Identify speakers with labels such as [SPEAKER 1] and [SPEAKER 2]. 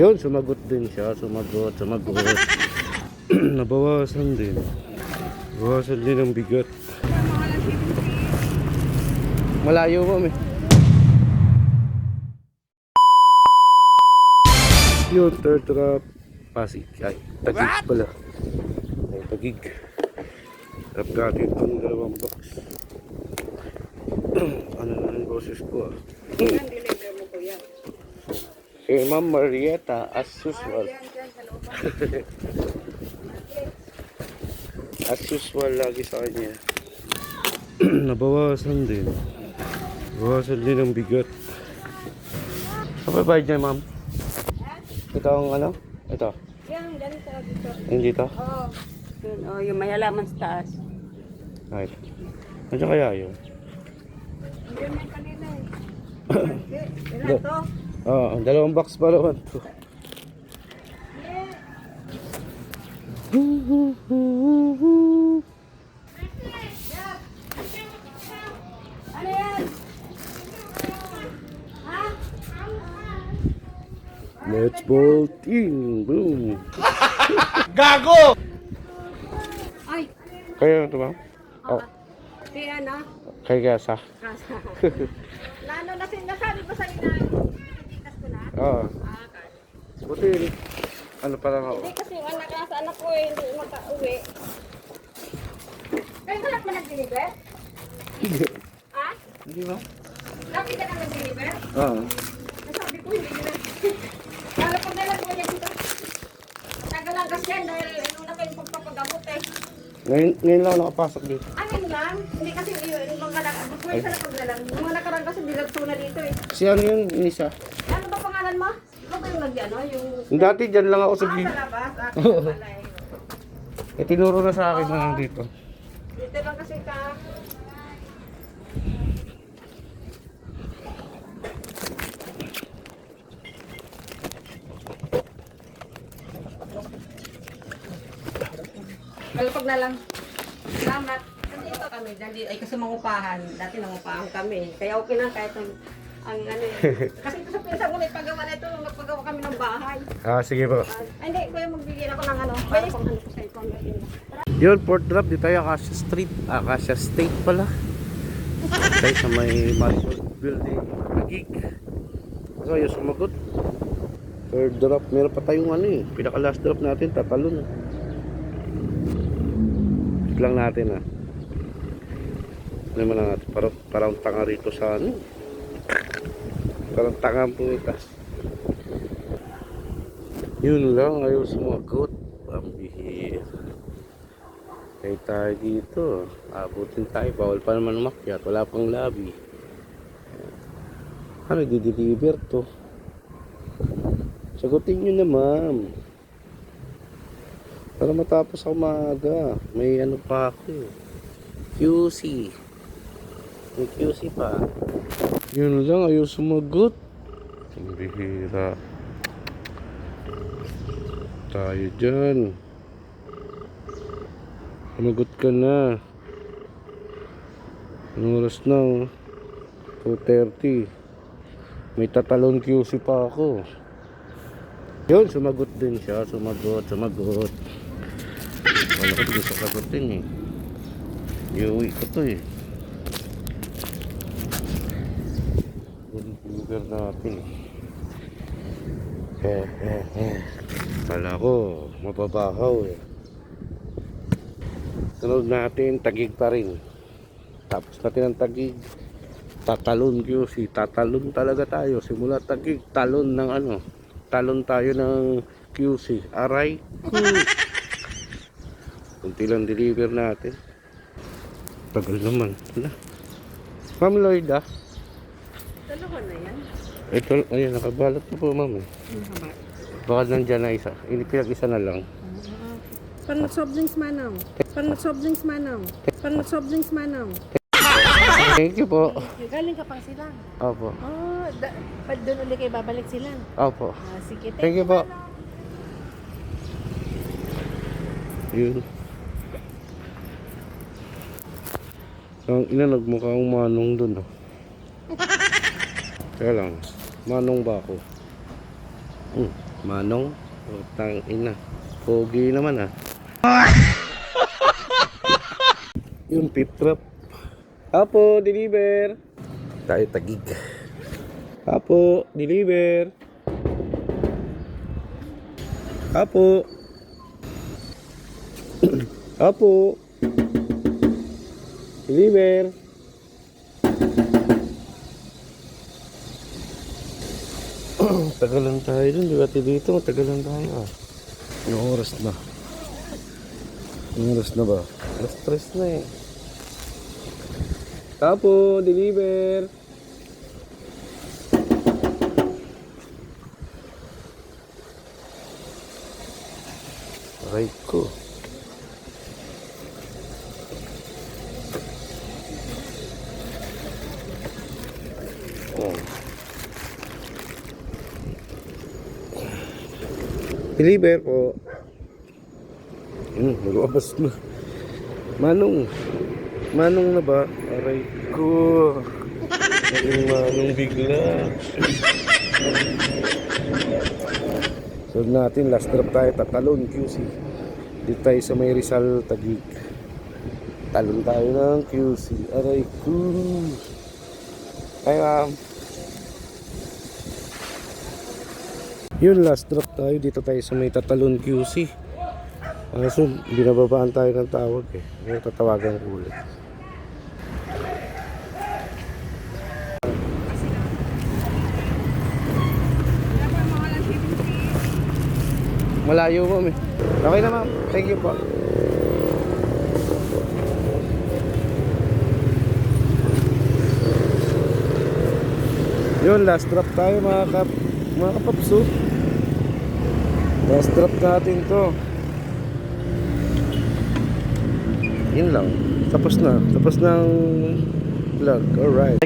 [SPEAKER 1] Yun, sumagot din siya. Sumagot. Nabawasan din. Bawasan din ang bigat. Malayo mo, eh. Yun, third drop. Pasig. Ay, Tagig pala. Ay, Tagig. Drop natin itong 2 box. Ano na ang boses ko, ah. Si Ma'am Marieta, as usual. As usual lagi sa kanya. Nabawasan din. Bawasan din ang bigat. Ano ba dyan, ma'am? Ito ang ano? Ito?
[SPEAKER 2] Yan, ganito dito.
[SPEAKER 1] Yung dito?
[SPEAKER 2] Oo. Yun, oh, yung may halaman sa taas.
[SPEAKER 1] Ay. Ano kaya yun?
[SPEAKER 2] Yun yung kanina eh. Ilan to?
[SPEAKER 1] Oo, 2 box pa naman to.
[SPEAKER 2] Ano yan? Ha?
[SPEAKER 1] Let's ball team. Boom.
[SPEAKER 3] Gago!
[SPEAKER 2] Ay,
[SPEAKER 1] Kaya ito, ma'am? Oh,
[SPEAKER 2] si ano?
[SPEAKER 1] kay Gasa.
[SPEAKER 2] Kasa. Lalo na sinasabi ko sa inay. Titikas ko na.
[SPEAKER 1] Oo.
[SPEAKER 2] Ah, kasa.
[SPEAKER 1] Buti, ano pa lang ako.
[SPEAKER 2] Hindi kasi yung anak nasa anak ko eh, hindi makauwi. Kayo ba lahat mo nag-deliver?
[SPEAKER 1] Hindi.
[SPEAKER 2] Ha?
[SPEAKER 1] Hindi, ma'am?
[SPEAKER 2] Laki ka na nag-deliver?
[SPEAKER 1] Oo.
[SPEAKER 2] Nasabi ko hindi nila. Lalo pag nalang ko yan dito. Tagal lang kasi yan dahil nung na kayong pagpapagamot eh.
[SPEAKER 1] Ngayon lang ako nakapasok dito.
[SPEAKER 2] Amin lang. Hindi kasi yung mga buhay sa napaglalang. Yung mga nakarang kasi dilagso na dito eh.
[SPEAKER 1] Si ano yung isa?
[SPEAKER 2] Ano ba pangalan mo? Ikaw ba yung nag-ano? Yung...
[SPEAKER 1] Dati dyan lang ako sa
[SPEAKER 2] sa
[SPEAKER 1] gilid.
[SPEAKER 2] labas?
[SPEAKER 1] Oo.
[SPEAKER 2] Pala eh.
[SPEAKER 1] Eh, tinuro na sa akin na nandito.
[SPEAKER 2] Dito lang kasi ka. Kalapag na lang. Salamat. Nandito kami. Ay kasi mangupahan. Dati nangupahan kami. Kaya okay lang kahit ang ano eh. Kasi ito sa pinsa ko may pagawa na ito. Nagpagawa kami ng bahay.
[SPEAKER 1] Ah, sige po.
[SPEAKER 2] Ay, hindi. Kuya magbigyan ako ng ano. Para pang ano ko sa ipon.
[SPEAKER 1] Yun, port drop. Dito tayo, Acacia Street. Acacia State pala. Tayo sa may Marriott Building. Tagig. So, yung sumagot. Third drop. Meron pa tayong ano eh. Pinaka last drop natin. Tatalon. Lang natin ah. Ano naman natin. Parang tanga rito sa ano. Parang tanga ang pumitas. Yun lang. Ayaw sumagot. Pambihir. Kaya tayo dito. Abutin tayo. Bawal pa naman umakyat. Wala pang lobby. Ano di-deliver to? Sagutin nyo na, ma'am. Para matapos ako maaga. May ano pa ako eh. QC. May QC pa. Yun lang. Ayaw sumagot. Ang bihira. Tayo dyan. Sumagot ka na. Anong oras na oh? 2:30. May tatalon QC pa ako. Yun, sumagot din siya. Sumagot. Wala ko gusto sagutin eh. Iuwi ko to eh. Deliver natin eh. Kala ko mababakaw eh. Sunod natin, Tagig pa rin. Tapos natin ang Tagig. Tatalon QC. Tatalon talaga tayo. Simula Tagig, talon ng ano. Talon tayo ng QC. Aray. Kunti lang deliver natin. Tagal naman. Ma'am Lloyda.
[SPEAKER 2] Dalawa na yan.
[SPEAKER 1] Ito, ayun, nakabalot na po, ma'am. Baka nandyan na isa. Pinag-isa na lang.
[SPEAKER 2] Panat soft drinks manang.
[SPEAKER 1] Thank you po.
[SPEAKER 2] Galing ka pang silang.
[SPEAKER 1] Opo.
[SPEAKER 2] Oh, doon ulit kayo babalik silang.
[SPEAKER 1] Opo.
[SPEAKER 2] Sige,
[SPEAKER 1] Thank you po. Yun. Ang ina, nagmukhang manong dun. Oh. Kaya lang, manong ba ako? Manong, utang ina. Pogi naman ah. Yung pip trap. Apo, deliver. Tayo Taguig. Apo, deliver. Apo. Apo. Deliver. Tagalan tayo dun, di ba dito? Tagalan tayo ah. Yung oras na. Yung oras na ba? Alas 3 na eh. Tapo, deliver. Aray ko. Oh. Deliver po. Nag-uabas na. Manong. Manong na ba? Aray ko. Naging manong bigla. So natin, last drop tayo. Tatalon, QC. Dito tayo sa may Rizal, Taguig. Talon tayo ng QC. Aray ko. Ay, ma'am. Yun, last drop tayo. Dito tayo sa may Tatalon QC. So, binababaan tayo ng tawag eh. Ngayon tatawagan ko ulit. Malayo mo, eh. Okay na, ma'am. Thank you po. Yun, last drop tayo mga kapapso. Last drop natin to. Yun lang. Tapos na. Tapos ng vlog. Alright.